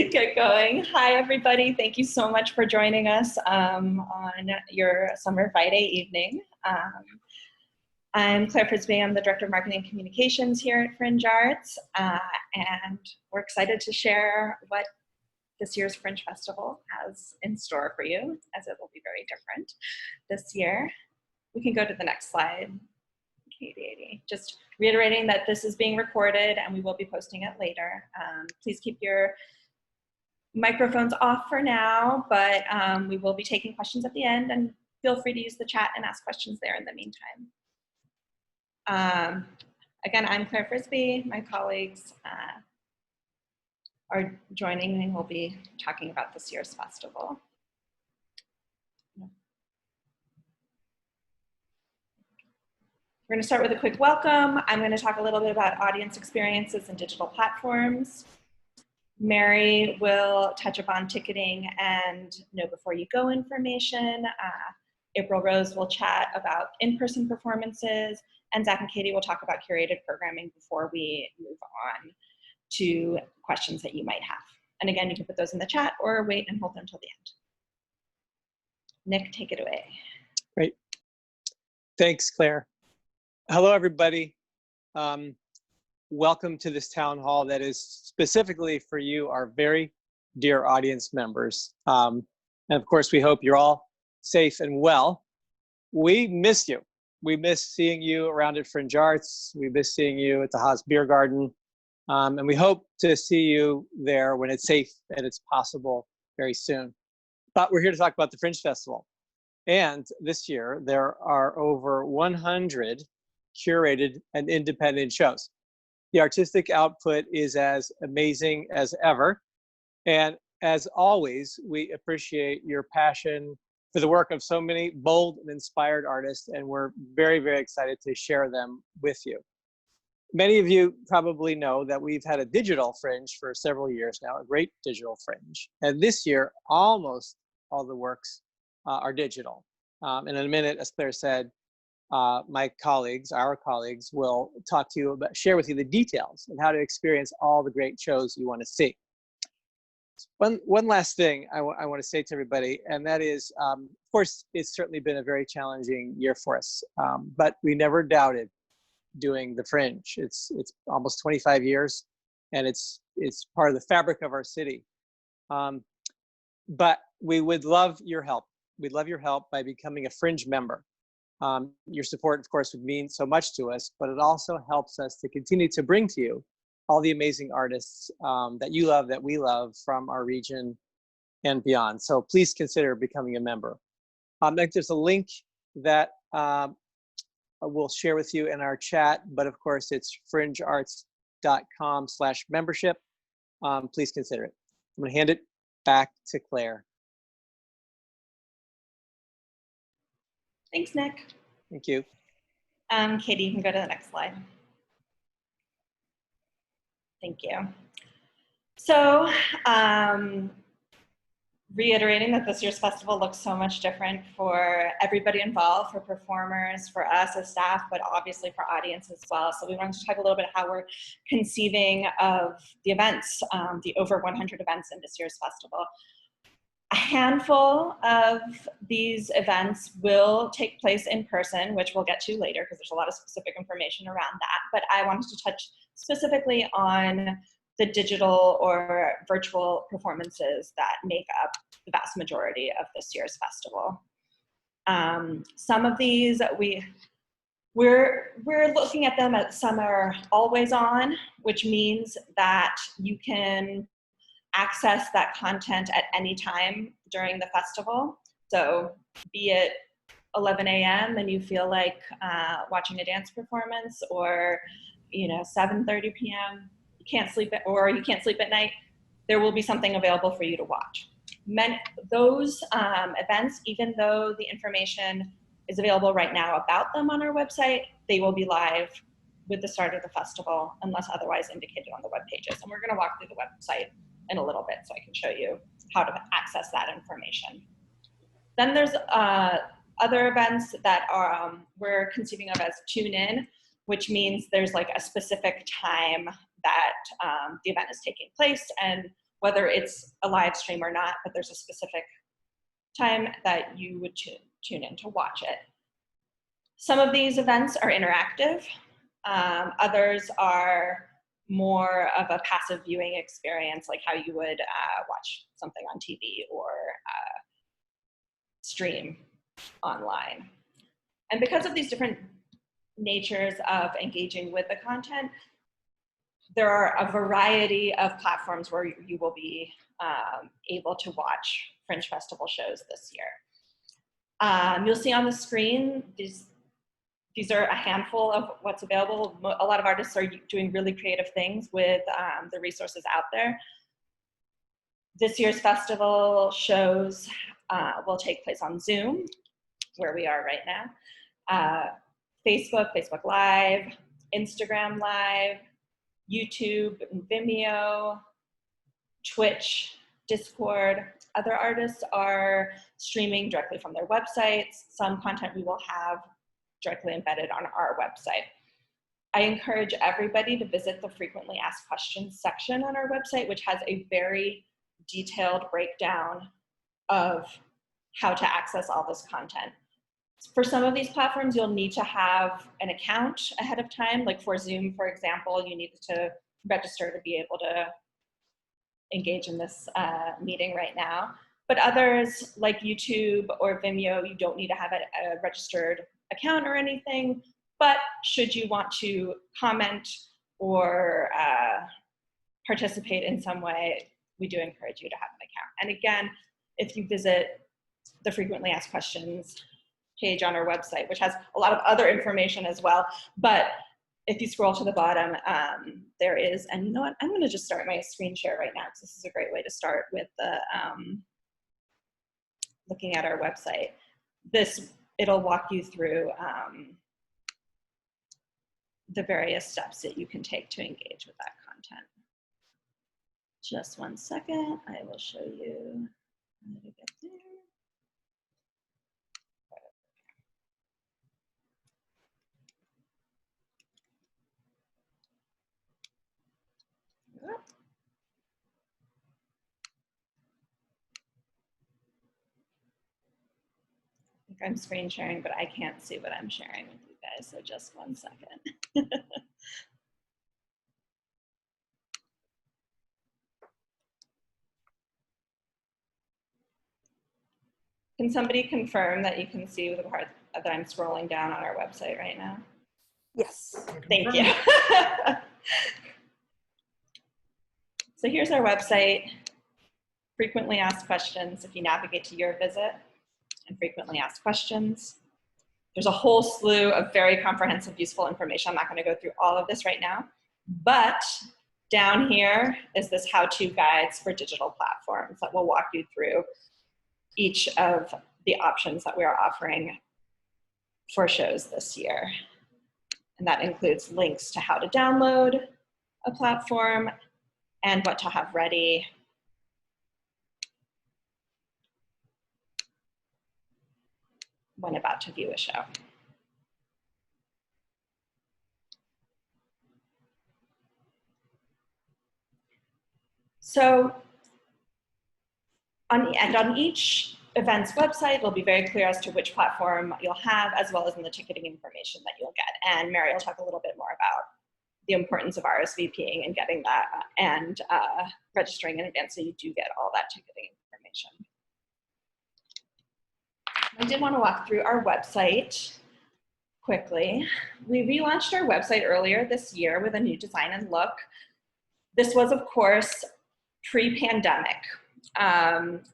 Get going. Hi, everybody. Thank you so much for joining us on your summer Friday evening. I'm Claire Frisbie. I'm the Director of Marketing and Communications here at FringeArts, and we're excited to share what this year's Fringe Festival has in store for you, as it will be very different this year. We can go to the next slide, Katy. Just reiterating that this is being recorded and we will be posting it later. Please keep your microphones off for now, but we will be taking questions at the end, and feel free to use the chat and ask questions there in the meantime. Again, I'm Claire Frisbie. My colleagues are joining and we'll be talking about this year's festival. We're going to start with a quick welcome. I'm going to talk a little bit about audience experiences and digital platforms. Mary will touch upon ticketing and know before you go information. April Rose will chat about in-person performances, and Zach and Katy will talk about curated programming before we move on to questions that you might have. And again, you can put those in the chat or wait and hold them until the end. Nick, take it away. Great. Thanks, Claire. Hello, everybody. Welcome to this town hall that is specifically for you, our very dear audience members. And of course, we hope you're all safe and well. We miss you. We miss seeing you around at Fringe Arts. We miss seeing you at the Haas Beer Garden. And we hope to see you there when it's safe and it's possible very soon. But we're here to talk about the Fringe Festival. And this year, there are over 100 curated and independent shows. The artistic output is as amazing as ever. And as always, we appreciate your passion for the work of so many bold and inspired artists, and we're very, very excited to share them with you. Many of you probably know that we've had a digital Fringe for several years now, a great digital Fringe. And this year, almost all the works are digital. And in a minute, as Claire said, my colleagues, our colleagues, will talk to you about, share with you the details of how to experience all the great shows you want to see. One last thing I want to say to everybody, and that is, of course, it's certainly been a very challenging year for us, but we never doubted doing the Fringe. It's almost 25 years, and it's part of the fabric of our city. But we would love your help. We'd love your help by becoming a Fringe member. Your support, of course, would mean so much to us, but it also helps us to continue to bring to you all the amazing artists that you love, that we love from our region and beyond. So please consider becoming a member. There's a link that we'll share with you in our chat, but of course it's fringearts.com/membership. Please consider it. I'm going to hand it back to Claire. Thanks, Nick. Thank you. Katy, you can go to the next slide. Thank you. So, reiterating that this year's festival looks so much different for everybody involved, for performers, for us as staff, but obviously for audience as well. So we wanted to talk a little bit how we're conceiving of the events, the over 100 events in this year's festival. A handful of these events will take place in person, which we'll get to later because there's a lot of specific information around that. But I wanted to touch specifically on the digital or virtual performances that make up the vast majority of this year's festival. Some of these we're looking at them as some are always on, which means that you can access that content at any time during the festival. So be it 11 a.m. and you feel like watching a dance performance, or 7:30 p.m. you can't sleep at night, there will be something available for you to watch. Those events, even though the information is available right now about them on our website, they will be live with the start of the festival unless otherwise indicated on the web pages. And we're going to walk through the website in a little bit so I can show you how to access that information. Then there's other events that we're conceiving of as tune in, which means there's like a specific time that the event is taking place and whether it's a live stream or not, but there's a specific time that you would tune in to watch it. Some of these events are interactive. Others are more of a passive viewing experience, like how you would watch something on TV or stream online. And because of these different natures of engaging with the content, there are a variety of platforms where you will be able to watch Fringe Festival shows this year. You'll see on the screen, these are a handful of what's available. A lot of artists are doing really creative things with the resources out there. This year's festival shows will take place on Zoom, where we are right now, Facebook, Facebook Live, Instagram Live, YouTube, Vimeo, Twitch, Discord. Other artists are streaming directly from their websites. Some content we will have directly embedded on our website. I encourage everybody to visit the frequently asked questions section on our website, which has a very detailed breakdown of how to access all this content. For some of these platforms, you'll need to have an account ahead of time. Like for Zoom, for example, you need to register to be able to engage in this meeting right now. But others, like YouTube or Vimeo, you don't need to have a registered account or anything. But should you want to comment or participate in some way, we do encourage you to have an account. And again, if you visit the frequently asked questions page on our website, which has a lot of other information as well, but if you scroll to the bottom, there is, and you know what, I'm gonna just start my screen share right now because this is a great way to start with the looking at our website. It'll walk you through the various steps that you can take to engage with that content. Just one second, I will show you how to get there. I think I'm screen sharing, but I can't see what I'm sharing with you guys, so just one second. Can somebody confirm that you can see the part that I'm scrolling down on our website right now? Yes. Thank you. So here's our website, frequently asked questions. If you navigate to your visit and frequently asked questions, there's a whole slew of very comprehensive, useful information. I'm not going to go through all of this right now, but down here is this how-to guides for digital platforms that will walk you through each of the options that we are offering for shows this year. And that includes links to how to download a platform and what to have ready when about to view a show. So, on each event's website, it'll be very clear as to which platform you'll have, as well as in the ticketing information that you'll get. And Mary will talk a little bit more about the importance of RSVPing and getting that and registering in advance so you do get all that ticketing information. I did want to walk through our website quickly. We relaunched our website earlier this year with a new design and look. This was, of course, pre-pandemic.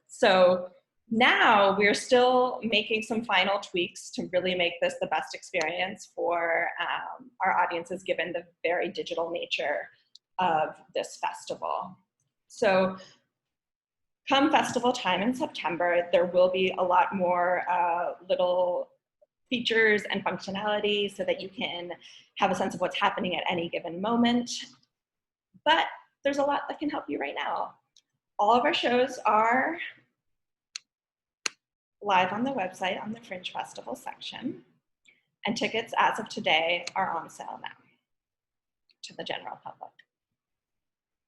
So now we're still making some final tweaks to really make this the best experience for our audiences, given the very digital nature of this festival. So come festival time in September, there will be a lot more little features and functionality so that you can have a sense of what's happening at any given moment. But there's a lot that can help you right now. All of our shows are live on the website on the Fringe Festival section, and tickets as of today are on sale now to the general public.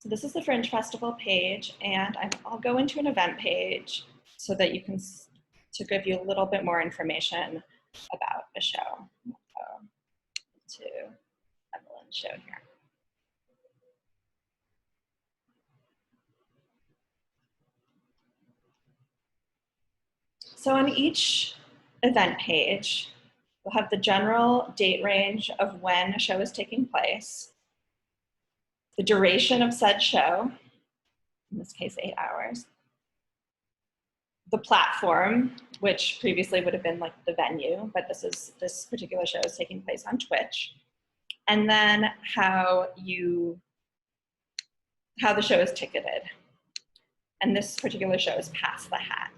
So this is the Fringe Festival page, and I'll go into an event page so that you can, to give you a little bit more information about the show. To Evelyn's show here. So on each event page, we'll have the general date range of when a show is taking place, the duration of said show, in this case 8 hours, the platform, which previously would have been like the venue, but this particular show is taking place on Twitch, and then how the show is ticketed. And this particular show is Pass the Hat.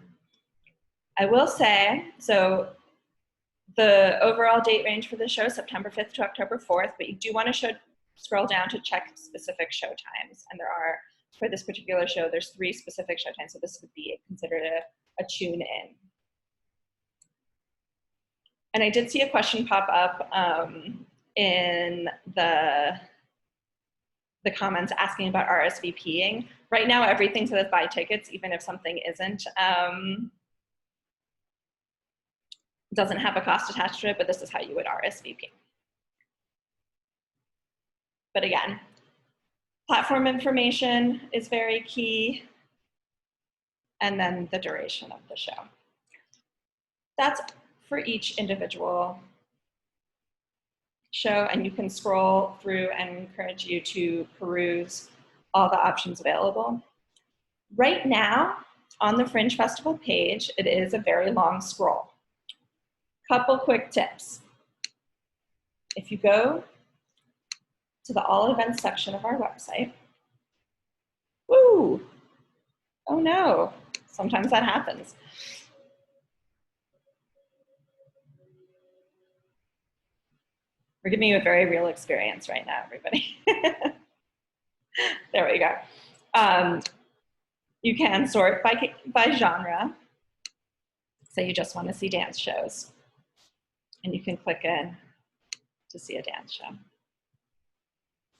I will say, so the overall date range for the show is September 5th to October 4th, but you do want to scroll down to check specific show times. And there are, for this particular show, there's 3 specific show times, so this would be considered a tune in. And I did see a question pop up in the comments asking about RSVPing. Right now, everything says buy tickets, even if something isn't. Doesn't have a cost attached to it, but this is how you would RSVP. But again, platform information is very key, and then the duration of the show. That's for each individual show, and you can scroll through and encourage you to peruse all the options available. Right now, on the Fringe Festival page, it is a very long scroll. Couple quick tips. If you go to the all events section of our website, woo, oh no, sometimes that happens. We're giving you a very real experience right now, everybody. There we go. You can sort by genre. So you just want to see dance shows. And you can click in to see a dance show.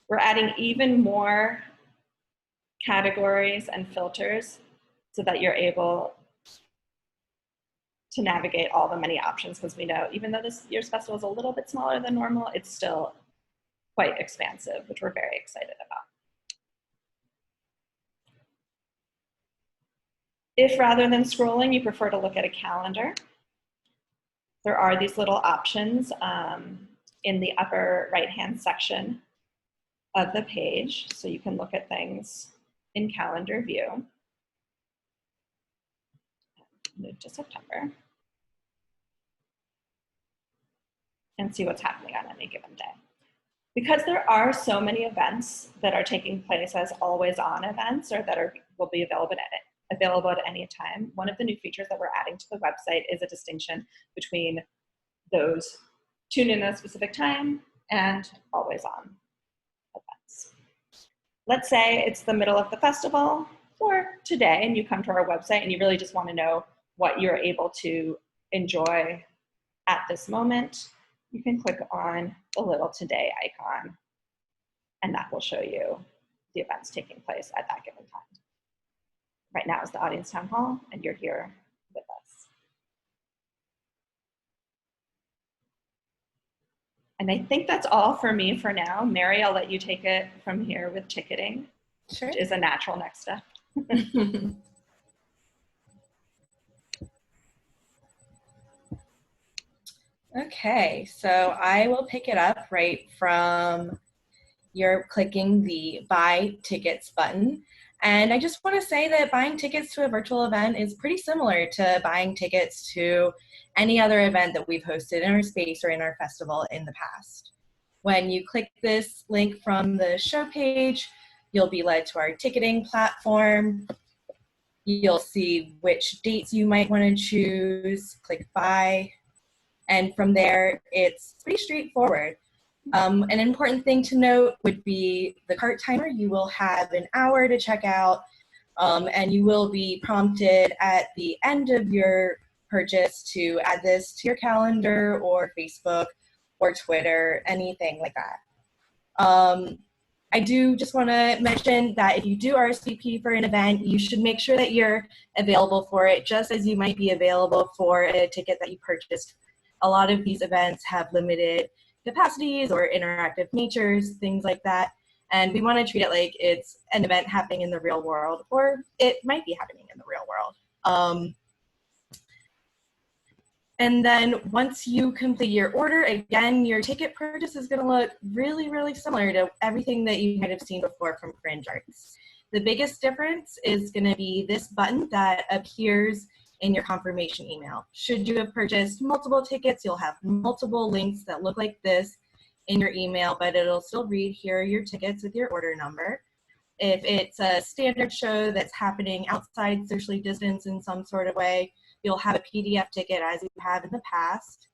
We're adding even more categories and filters so that you're able to navigate all the many options, because we know even though this year's festival is a little bit smaller than normal, it's still quite expansive, which we're very excited about. If rather than scrolling, you prefer to look at a calendar, there are these little options in the upper right-hand section of the page, so you can look at things in calendar view. Move to September and see what's happening on any given day. Because there are so many events that are taking place as always-on events, or that will be available at any time, one of the new features that we're adding to the website is a distinction between those tune in at a specific time and always-on events. Let's say it's the middle of the festival or today, and you come to our website and you really just want to know what you're able to enjoy at this moment. You can click on the little today icon, and that will show you the events taking place at that given time. Right now is the audience town hall, and you're here with us. And I think that's all for me for now. Mary, I'll let you take it from here with ticketing, Sure. which is a natural next step. Okay, so I will pick it up right from you're clicking the Buy Tickets button. And I just want to say that buying tickets to a virtual event is pretty similar to buying tickets to any other event that we've hosted in our space or in our festival in the past. When you click this link from the show page, you'll be led to our ticketing platform. You'll see which dates you might want to choose, click Buy, and from there, it's pretty straightforward. An important thing to note would be the cart timer. You will have an hour to check out, and you will be prompted at the end of your purchase to add this to your calendar or Facebook or Twitter, anything like that. I do just want to mention that if you do RSVP for an event, you should make sure that you're available for it, just as you might be available for a ticket that you purchased. A lot of these events have limited capacities or interactive natures, things like that. And we want to treat it like it's an event happening in the real world, or it might be happening in the real world. And then once you complete your order, again, your ticket purchase is going to look really, really similar to everything that you might have seen before from FringeArts. The biggest difference is going to be this button that appears in your confirmation email. Should you have purchased multiple tickets, you'll have multiple links that look like this in your email, but it'll still read, here are your tickets with your order number. If it's a standard show that's happening outside socially distanced in some sort of way, you'll have a PDF ticket as you have in the past.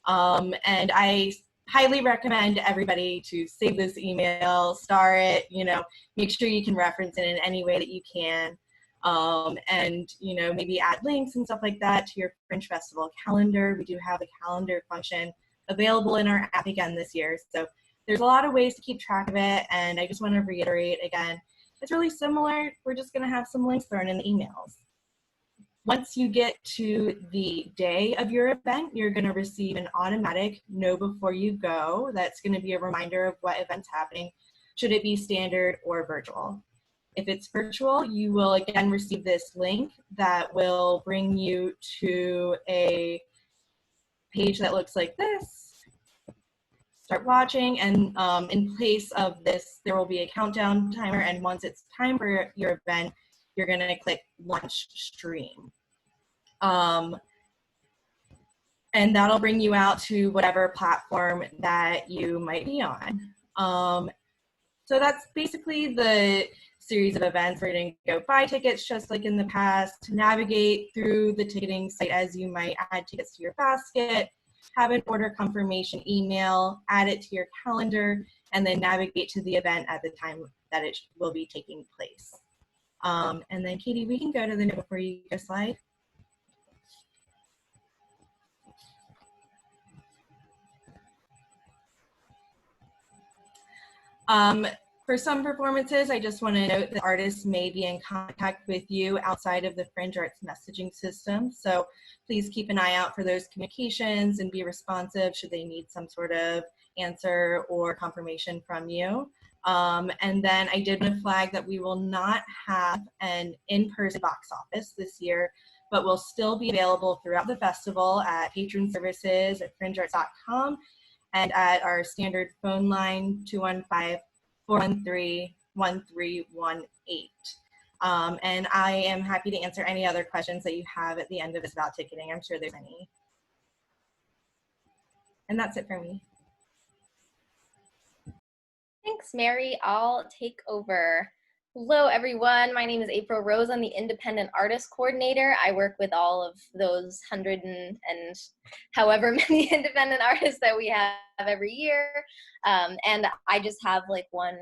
And I highly recommend everybody to save this email, star it, make sure you can reference it in any way that you can. And, maybe add links and stuff like that to your Fringe Festival calendar. We do have a calendar function available in our app again this year. So there's a lot of ways to keep track of it. And I just want to reiterate again, it's really similar. We're just going to have some links thrown in the emails. Once you get to the day of your event, you're going to receive an automatic know before you go. That's going to be a reminder of what event's happening, should it be standard or virtual. If it's virtual, you will again receive this link that will bring you to a page that looks like this. Start watching, and in place of this, there will be a countdown timer, and once it's time for your event, you're going to click launch stream. And that'll bring you out to whatever platform that you might be on. So that's basically the series of events. We're going to go buy tickets just like in the past, navigate through the ticketing site as you might add tickets to your basket, have an order confirmation email, add it to your calendar, and then navigate to the event at the time that it will be taking place. And then Katie, we can go to the know before you go slide. For some performances, I just want to note that artists may be in contact with you outside of the FringeArts messaging system. So please keep an eye out for those communications and be responsive should they need some sort of answer or confirmation from you. And then I did want to flag that we will not have an in-person box office this year, but will still be available throughout the festival at patron services at FringeArts.com and at our standard phone line 215-413-1318. And I am happy to answer any other questions that you have at the end of this about ticketing. I'm sure there's any. And that's it for me. Thanks, Mary. I'll take over. Hello, everyone. My name is April Rose. I'm the Independent Artist Coordinator. I work with all of those 100 and however many independent artists that we have every year. And I just have like one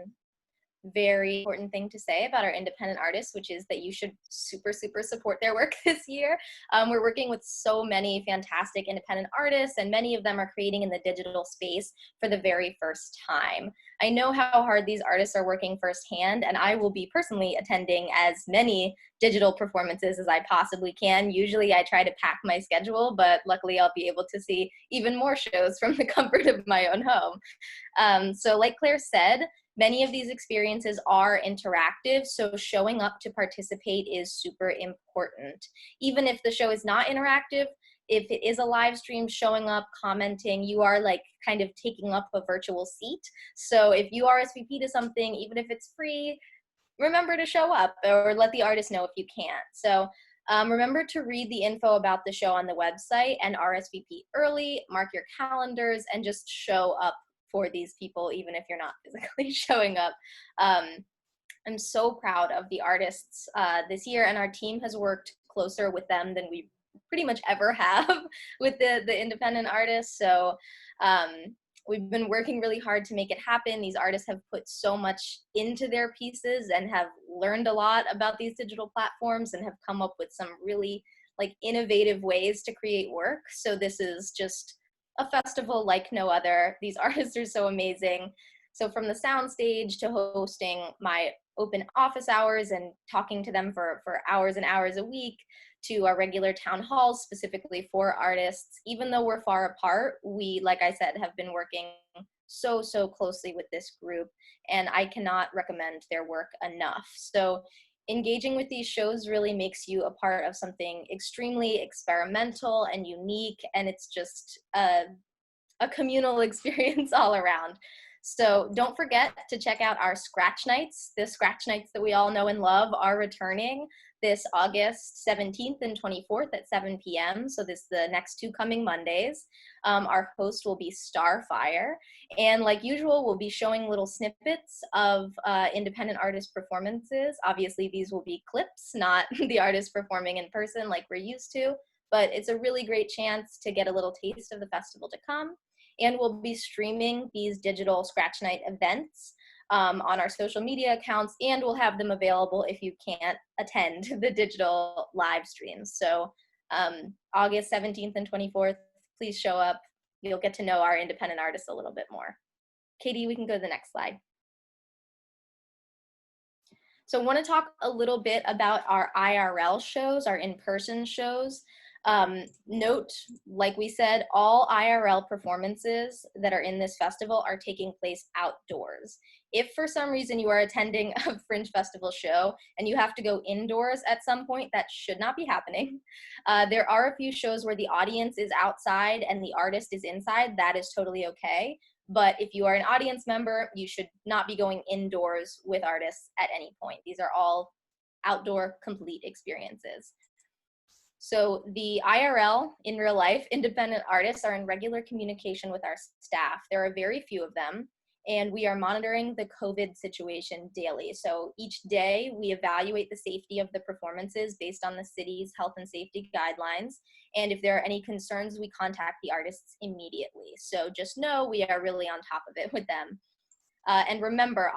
very important thing to say about our independent artists, which is that you should super support their work this year. We're working with so many fantastic independent artists, and many of them are creating in the digital space for the very first time. I know how hard these artists are working firsthand, and I will be personally attending as many digital performances as I possibly can. Usually I try to pack my schedule, but luckily I'll be able to see even more shows from the comfort of my own home. So like Claire said, many of these experiences are interactive, so showing up to participate is super important. Even if the show is not interactive, if it is a live stream, showing up, commenting, you are like kind of taking up a virtual seat. So if you RSVP to something, even if it's free, remember to show up or let the artist know if you can't. So remember to read the info about the show on the website and RSVP early, mark your calendars, and just show up for these people, even if you're not physically showing up. I'm so proud of the artists this year, and our team has worked closer with them than we pretty much ever have with the independent artists. So we've been working really hard to make it happen. These artists have put so much into their pieces and have learned a lot about these digital platforms and have come up with some really like innovative ways to create work. So this is just a festival like no other. These artists are so amazing. So from the soundstage to hosting my open office hours and talking to them for hours and hours a week, to our regular town halls specifically for artists, even though we're far apart, we, like I said, have been working so closely with this group, and I cannot recommend their work enough. So engaging with these shows really makes you a part of something extremely experimental and unique, and it's just a communal experience all around. So don't forget to check out our Scratch Nights. The Scratch Nights that we all know and love are returning this August 17th and 24th at 7 p.m. So this is the next 2 coming Mondays. Our host will be Starfire. And like usual, we'll be showing little snippets of independent artist performances. Obviously, these will be clips, not the artists performing in person like we're used to. But it's a really great chance to get a little taste of the festival to come. And we'll be streaming these digital Scratch Night events on our social media accounts, and we'll have them available if you can't attend the digital live streams. So August 17th and 24th, please show up. You'll get to know our independent artists a little bit more. Katie, we can go to the next slide. So I want to talk a little bit about our IRL shows, our in-person shows. Note, like we said, all IRL performances that are in this festival are taking place outdoors. If for some reason you are attending a Fringe Festival show and you have to go indoors at some point, that should not be happening. There are a few shows where the audience is outside and the artist is inside. That is totally okay. But if you are an audience member, you should not be going indoors with artists at any point. These are all outdoor complete experiences. So the IRL, in real life, independent artists are in regular communication with our staff. There are very few of them, and we are monitoring the COVID situation daily. So each day we evaluate the safety of the performances based on the city's health and safety guidelines. And if there are any concerns, we contact the artists immediately. So just know we are really on top of it with them. And remember,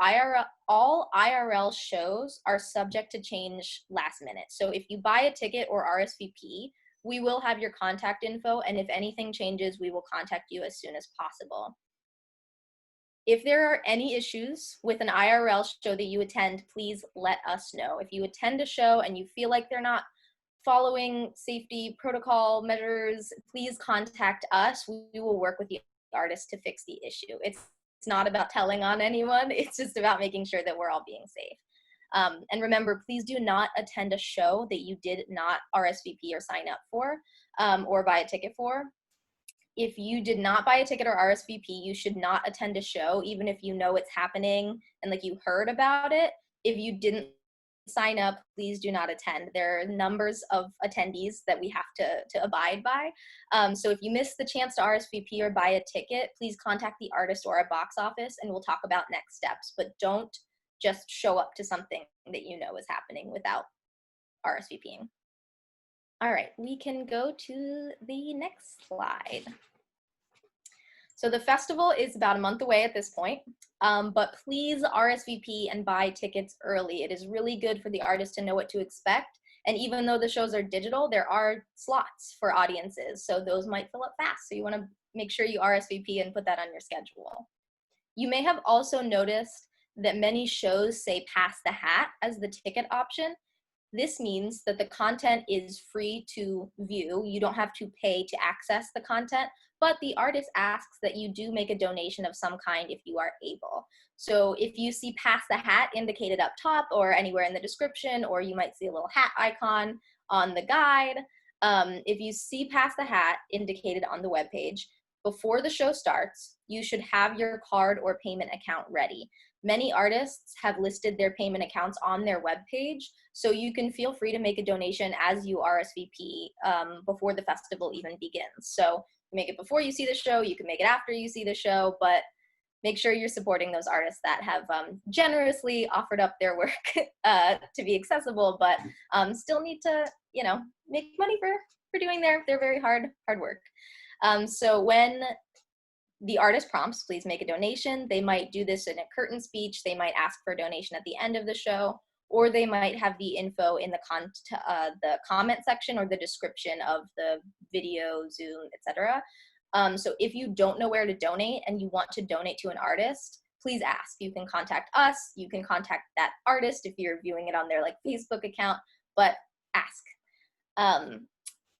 all IRL shows are subject to change last minute. So if you buy a ticket or RSVP, we will have your contact info, and if anything changes, we will contact you as soon as possible. If there are any issues with an IRL show that you attend, please let us know. If you attend a show and you feel like they're not following safety protocol measures, please contact us. We will work with the artist to fix the issue. It's not about telling on anyone. It's just about making sure that we're all being safe. And remember, please do not attend a show that you did not RSVP or sign up for or buy a ticket for. If you did not buy a ticket or RSVP, you should not attend a show, even if you know it's happening and like you heard about it. If you didn't sign up, please do not attend. There are numbers of attendees that we have to abide by. So if you miss the chance to RSVP or buy a ticket, please contact the artist or our box office and we'll talk about next steps. But don't just show up to something that you know is happening without RSVPing. All right, we can go to the next slide. So the festival is about a month away at this point, but please RSVP and buy tickets early. It is really good for the artist to know what to expect. And even though the shows are digital, there are slots for audiences, so those might fill up fast. So you want to make sure you RSVP and put that on your schedule. You may have also noticed that many shows say pass the hat as the ticket option. This means that the content is free to view. You don't have to pay to access the content, but the artist asks that you do make a donation of some kind if you are able. So if you see pass the hat indicated up top or anywhere in the description, or you might see a little hat icon on the guide, if you see pass the hat indicated on the webpage, before the show starts, you should have your card or payment account ready. Many artists have listed their payment accounts on their webpage, so you can feel free to make a donation as you RSVP before the festival even begins. So you make it before you see the show, you can make it after you see the show, but make sure you're supporting those artists that have generously offered up their work to be accessible, but still need to, make money for doing their very hard work. So when the artist prompts, please make a donation. They might do this in a curtain speech. They might ask for a donation at the end of the show, or they might have the info in the comment section or the description of the video, Zoom, etc. So if you don't know where to donate and you want to donate to an artist, please ask. You can contact us, you can contact that artist if you're viewing it on their like Facebook account, but ask.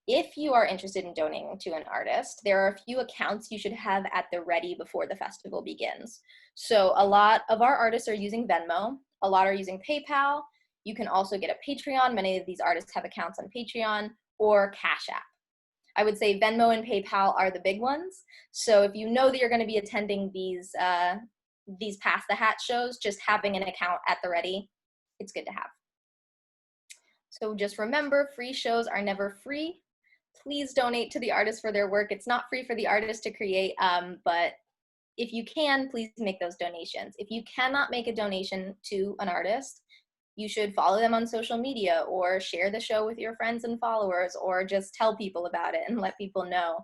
If you are interested in donating to an artist, there are a few accounts you should have at the ready before the festival begins. So a lot of our artists are using Venmo, a lot are using PayPal. You can also get a Patreon. Many of these artists have accounts on Patreon, or Cash App. I would say Venmo and PayPal are the big ones. So if you know that you're going to be attending these Pass the Hat shows, just having an account at the ready, it's good to have. So just remember, free shows are never free. Please donate to the artists for their work. It's not free for the artist to create, but if you can, please make those donations. If you cannot make a donation to an artist, you should follow them on social media or share the show with your friends and followers, or just tell people about it and let people know.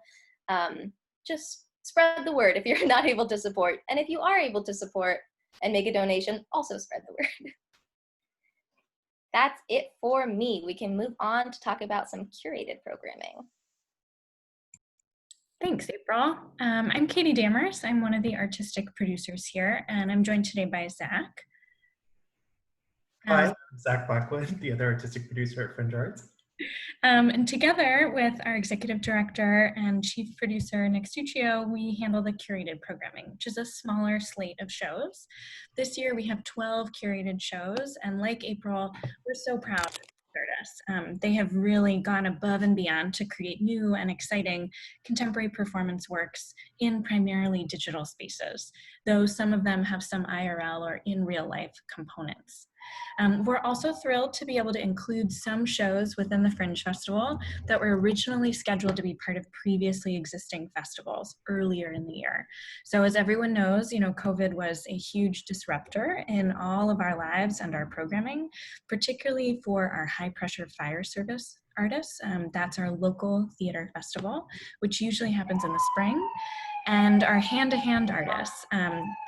Just spread the word if you're not able to support. And if you are able to support and make a donation, also spread the word. That's it for me. We can move on to talk about some curated programming. Thanks, April. I'm Katy Dammers. I'm one of the artistic producers here, and I'm joined today by Zach. Hi, I'm Zach Blackwood, the other artistic producer at Fringe Arts. And together with our executive director and chief producer, Nick Stuccio, we handle the curated programming, which is a smaller slate of shows. This year we have 12 curated shows, and like April, we're so proud of Services. They have really gone above and beyond to create new and exciting contemporary performance works in primarily digital spaces, though some of them have some IRL or in real life components. We're also thrilled to be able to include some shows within the Fringe Festival that were originally scheduled to be part of previously existing festivals earlier in the year. So as everyone knows, COVID was a huge disruptor in all of our lives and our programming, particularly for our high pressure fire service artists. That's our local theater festival, which usually happens in the spring. And our hand-to-hand artists,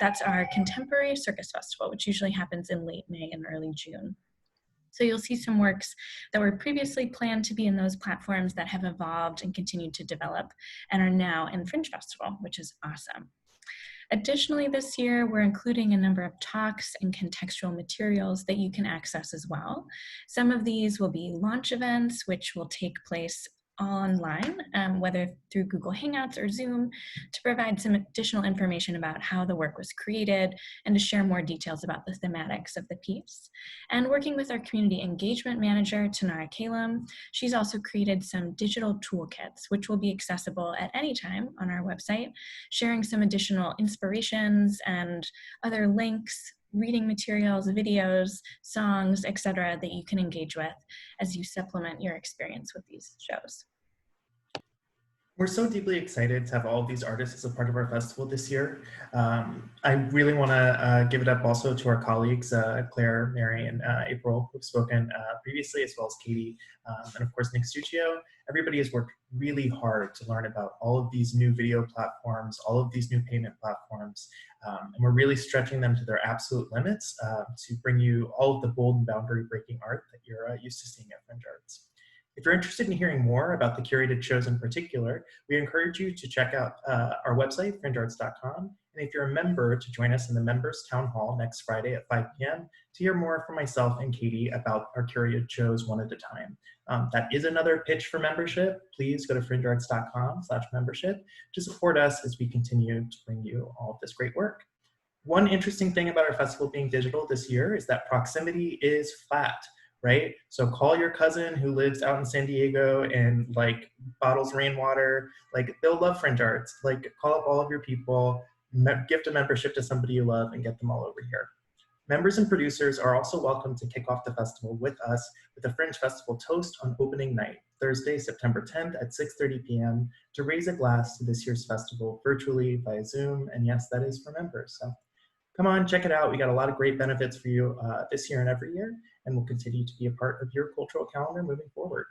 that's our contemporary circus festival, which usually happens in late May and early June. So you'll see some works that were previously planned to be in those platforms that have evolved and continued to develop and are now in Fringe Festival, which is awesome. Additionally, this year, we're including a number of talks and contextual materials that you can access as well. Some of these will be launch events, which will take place online, whether through Google Hangouts or Zoom, to provide some additional information about how the work was created and to share more details about the thematics of the piece. And working with our community engagement manager, Tanara Kalem, she's also created some digital toolkits, which will be accessible at any time on our website, sharing some additional inspirations and other links, reading materials, videos, songs, etc., that you can engage with as you supplement your experience with these shows. We're so deeply excited to have all of these artists as a part of our festival this year. I really want to give it up also to our colleagues, Claire, Mary, and April, who've spoken previously, as well as Katy, and of course, Nick Stuccio. Everybody has worked really hard to learn about all of these new video platforms, all of these new payment platforms, and we're really stretching them to their absolute limits to bring you all of the bold and boundary-breaking art that you're used to seeing at Fringe Arts. If you're interested in hearing more about the curated shows in particular, we encourage you to check out our website, FringeArts.com, and if you're a member, to join us in the Members Town Hall next Friday at 5 p.m. to hear more from myself and Katy about our curated shows one at a time. That is another pitch for membership. Please go to FringeArts.com/membership to support us as we continue to bring you all of this great work. One interesting thing about our festival being digital this year is that proximity is flat. Right? So call your cousin who lives out in San Diego and like bottles rainwater, like they'll love Fringe Arts. Like call up all of your people, gift a membership to somebody you love and get them all over here. Members and producers are also welcome to kick off the festival with us with a Fringe Festival toast on opening night, Thursday, September 10th at 6:30 p.m. to raise a glass to this year's festival virtually via Zoom. And yes, that is for members. So come on, check it out. We got a lot of great benefits for you this year and every year, and we'll continue to be a part of your cultural calendar moving forward.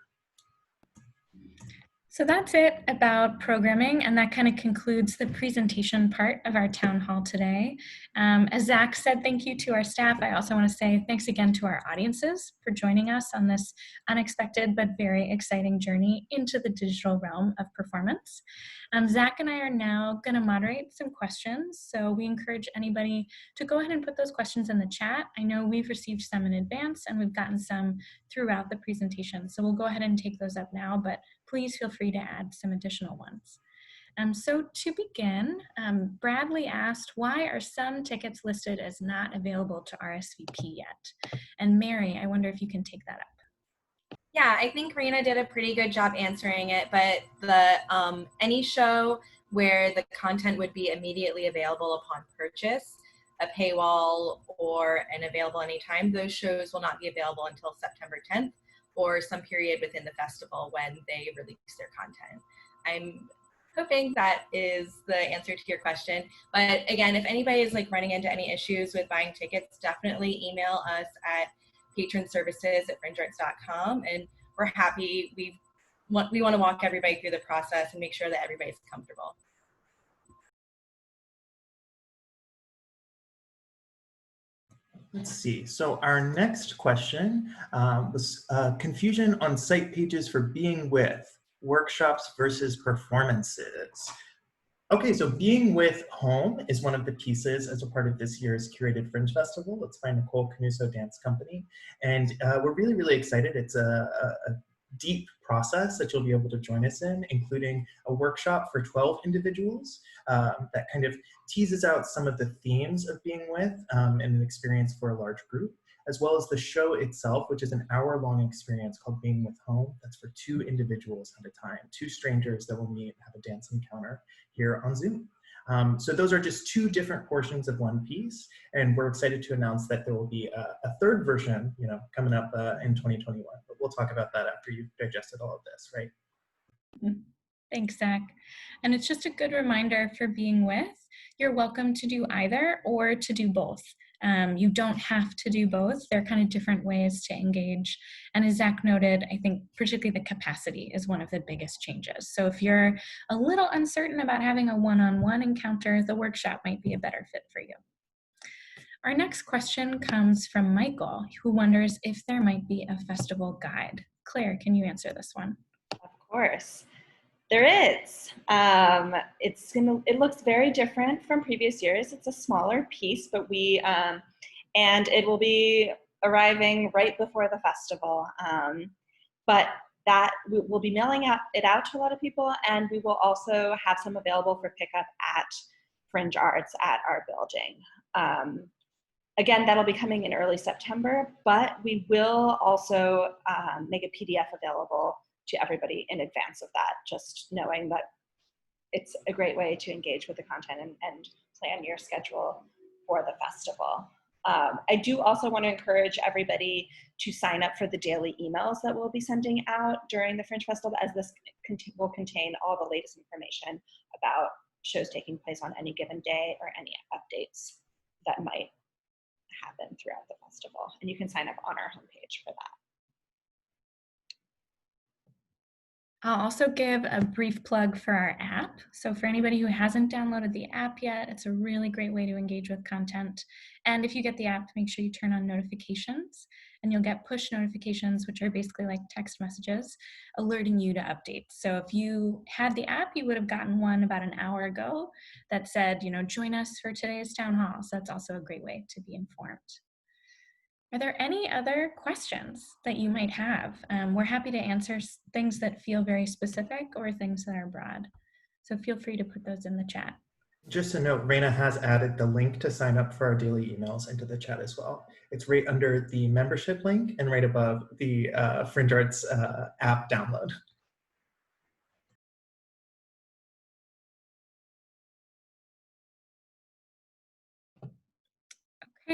So that's it about programming, and that kind of concludes the presentation part of our town hall today. As Zach said, thank you to our staff. I also want to say thanks again to our audiences for joining us on this unexpected but very exciting journey into the digital realm of performance. Zach and I are now going to moderate some questions, so we encourage anybody to go ahead and put those questions in the chat. I know we've received some in advance, and we've gotten some throughout the presentation, so we'll go ahead and take those up now, but please feel free to add some additional ones. So to begin, Bradley asked, why are some tickets listed as not available to RSVP yet? And Mary, I wonder if you can take that up. Yeah, I think Rena did a pretty good job answering it, but the any show where the content would be immediately available upon purchase, a paywall or an available anytime, those shows will not be available until September 10th or some period within the festival when they release their content. I'm hoping that is the answer to your question. But again, if anybody is like running into any issues with buying tickets, definitely email us at patronservices@fringearts.com, and we're happy. We want to walk everybody through the process and make sure that everybody's comfortable. Let's see. So our next question was confusion on site pages for being with workshops versus performances. Okay, so being with home is one of the pieces as a part of this year's curated Fringe Festival. It's by Nicole Canuso Dance Company. And we're really, really excited. It's a deep process that you'll be able to join us in, including a workshop for 12 individuals that kind of teases out some of the themes of being with and an experience for a large group, as well as the show itself, which is an hour-long experience called Being with Home. That's for 2 individuals at a time, 2 strangers that will meet and have a dance encounter here on Zoom. So those are just 2 different portions of one piece, and we're excited to announce that there will be a third version, coming up in 2021. But we'll talk about that after you've digested all of this, right? Thanks, Zach. And it's just a good reminder for being with. You're welcome to do either or to do both. You don't have to do both. They're kind of different ways to engage. And as Zach noted, I think particularly the capacity is one of the biggest changes. So if you're a little uncertain about having a one-on-one encounter, the workshop might be a better fit for you. Our next question comes from Michael, who wonders if there might be a festival guide. Claire, can you answer this one? Of course. There is. It looks very different from previous years. It's a smaller piece, but and it will be arriving right before the festival. But that we'll be mailing it out to a lot of people, and we will also have some available for pickup at Fringe Arts at our building. Again, that'll be coming in early September, but we will also make a PDF available to everybody in advance of that, just knowing that it's a great way to engage with the content and plan your schedule for the festival. I do also want to encourage everybody to sign up for the daily emails that we'll be sending out during the Fringe Festival, as this will contain all the latest information about shows taking place on any given day or any updates that might happen throughout the festival. And you can sign up on our homepage for that. I'll also give a brief plug for our app. So for anybody who hasn't downloaded the app yet, it's a really great way to engage with content. And if you get the app, make sure you turn on notifications, and you'll get push notifications, which are basically like text messages, alerting you to updates. So if you had the app, you would have gotten one about an hour ago that said, join us for today's town hall. So that's also a great way to be informed. Are there any other questions that you might have? We're happy to answer things that feel very specific or things that are broad. So feel free to put those in the chat. Just a note, Raina has added the link to sign up for our daily emails into the chat as well. It's right under the membership link and right above the Fringe Arts app download.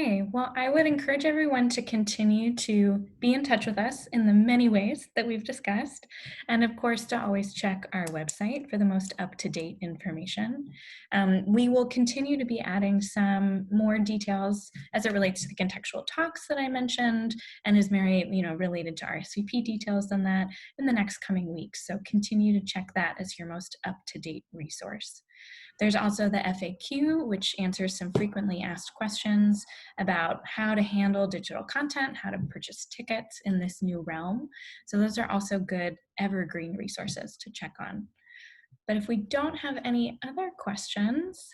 Okay, well, I would encourage everyone to continue to be in touch with us in the many ways that we've discussed. And of course, to always check our website for the most up-to-date information. We will continue to be adding some more details as it relates to the contextual talks that I mentioned, and as Mary, related to RSVP details on that in the next coming weeks. So continue to check that as your most up-to-date resource. There's also the FAQ, which answers some frequently asked questions about how to handle digital content, how to purchase tickets in this new realm. So those are also good evergreen resources to check on. But if we don't have any other questions,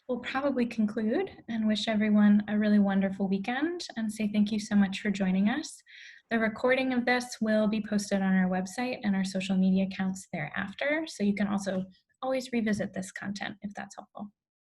we'll probably conclude and wish everyone a really wonderful weekend and say thank you so much for joining us. The recording of this will be posted on our website and our social media accounts thereafter, so you can also always revisit this content if that's helpful.